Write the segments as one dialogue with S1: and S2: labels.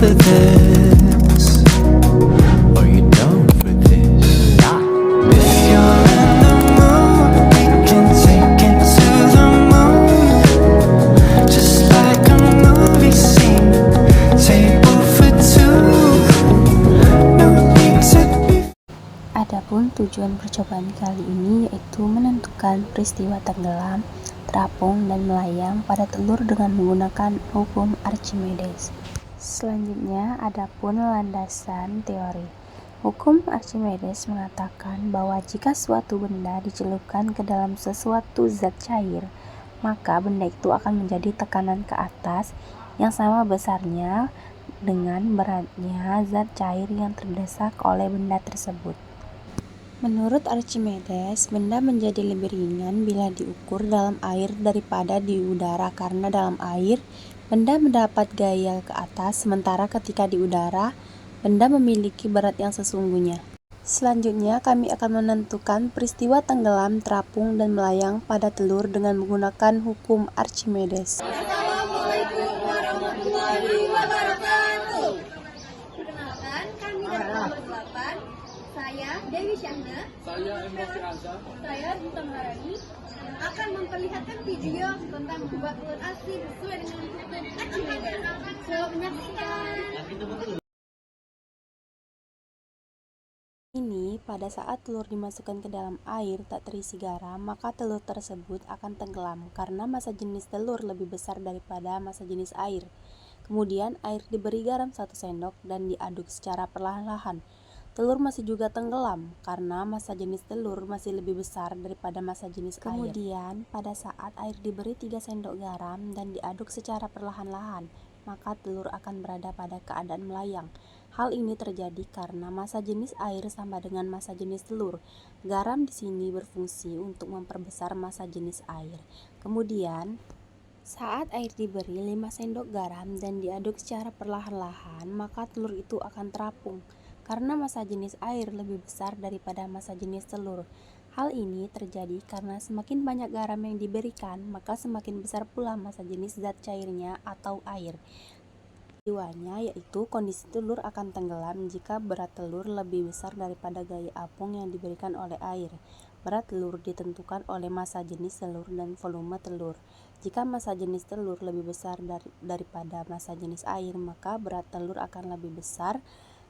S1: for this? Are you down for this? If you're in the mood, we can take it to the moon. Just like a movie scene, table for two. No need to be.
S2: Adapun tujuan percobaan kali ini yaitu menentukan peristiwa tenggelam, terapung, dan melayang pada telur dengan menggunakan hukum Archimedes. Selanjutnya, adapun landasan teori. Hukum Archimedes mengatakan bahwa jika suatu benda dicelupkan ke dalam sesuatu zat cair, maka benda itu akan menjadi tekanan ke atas yang sama besarnya dengan beratnya zat cair yang terdesak oleh benda tersebut. Menurut Archimedes, benda menjadi lebih ringan bila diukur dalam air daripada di udara karena dalam air, benda mendapat gaya ke atas, sementara ketika di udara, benda memiliki berat yang sesungguhnya. Selanjutnya, kami akan menentukan peristiwa tenggelam, terapung, dan melayang pada telur dengan menggunakan hukum Archimedes.
S3: Assalamualaikum warahmatullahi wabarakatuh. Perkenalkan, kami dari nomor 8. Saya Dewi Syahna. Saya Emosi Azam. Saya Dita Marani yang akan memperlihatkan video tentang membuat telur asin sesuai dengan hukum Archimedes. Selamat menyaksikan.
S2: Ini, pada saat telur dimasukkan ke dalam air tak terisi garam, maka telur tersebut akan tenggelam karena massa jenis telur lebih besar daripada massa jenis air. Kemudian air diberi garam 1 sendok dan diaduk secara perlahan-lahan. Telur masih juga tenggelam karena massa jenis telur masih lebih besar daripada massa jenis air. Kemudian pada saat air diberi 3 sendok garam dan diaduk secara perlahan-lahan, maka telur akan berada pada keadaan melayang. Hal ini terjadi karena massa jenis air sama dengan massa jenis telur. Garam di sini berfungsi untuk memperbesar massa jenis air. Kemudian, saat air diberi 5 sendok garam dan diaduk secara perlahan-lahan, maka telur itu akan terapung karena massa jenis air lebih besar daripada massa jenis telur. Hal ini terjadi karena semakin banyak garam yang diberikan, maka semakin besar pula massa jenis zat cairnya atau air. Keduanya yaitu kondisi telur akan tenggelam jika berat telur lebih besar daripada gaya apung yang diberikan oleh air. Berat telur ditentukan oleh massa jenis telur dan volume telur. Jika massa jenis telur lebih besar daripada massa jenis air, maka berat telur akan lebih besar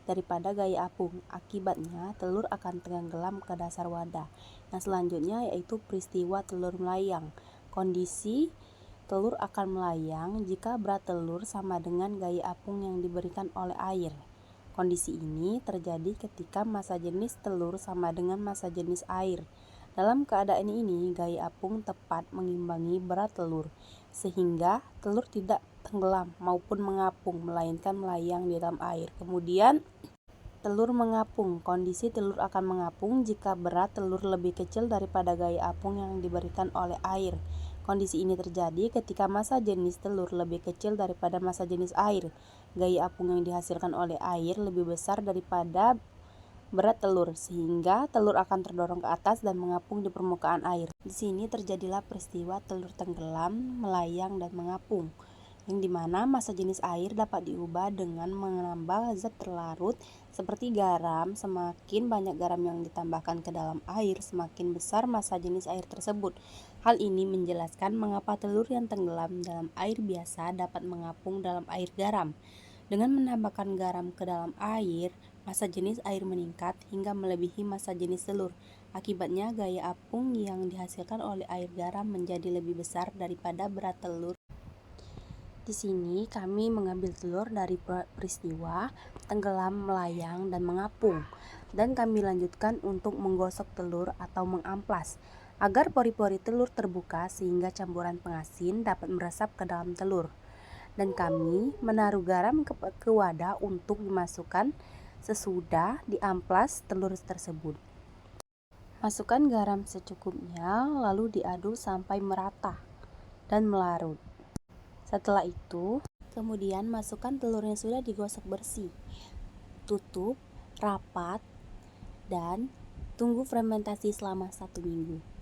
S2: daripada gaya apung. Akibatnya, telur akan tenggelam ke dasar wadah. Yang selanjutnya yaitu peristiwa telur melayang. Kondisi telur akan melayang jika berat telur sama dengan gaya apung yang diberikan oleh air. Kondisi ini terjadi ketika massa jenis telur sama dengan massa jenis air. Dalam keadaan ini, gaya apung tepat mengimbangi berat telur, sehingga telur tidak tenggelam maupun mengapung, melainkan melayang di dalam air. Kemudian, telur mengapung. Kondisi telur akan mengapung jika berat telur lebih kecil daripada gaya apung yang diberikan oleh air. Kondisi ini terjadi ketika massa jenis telur lebih kecil daripada massa jenis air. Gaya apung yang dihasilkan oleh air lebih besar daripada berat telur, sehingga telur akan terdorong ke atas dan mengapung di permukaan air. Di sini terjadilah peristiwa telur tenggelam, melayang, dan mengapung, yang dimana massa jenis air dapat diubah dengan menambah zat terlarut seperti garam. Semakin banyak garam yang ditambahkan ke dalam air, semakin besar massa jenis air tersebut. Hal ini menjelaskan mengapa telur yang tenggelam dalam air biasa dapat mengapung dalam air garam. Dengan menambahkan garam ke dalam air, massa jenis air meningkat hingga melebihi massa jenis telur. Akibatnya, gaya apung yang dihasilkan oleh air garam menjadi lebih besar daripada berat telur. Di sini kami mengambil telur dari peristiwa tenggelam, melayang, dan mengapung, dan kami lanjutkan untuk menggosok telur atau mengamplas agar pori-pori telur terbuka sehingga campuran pengasin dapat meresap ke dalam telur. Dan kami menaruh garam ke wadah untuk dimasukkan sesudah diamplas telur tersebut. Masukkan garam secukupnya, lalu diaduk sampai merata dan melarut. Setelah itu, kemudian masukkan telur yang sudah digosok bersih. Tutup rapat dan tunggu fermentasi selama 1 minggu.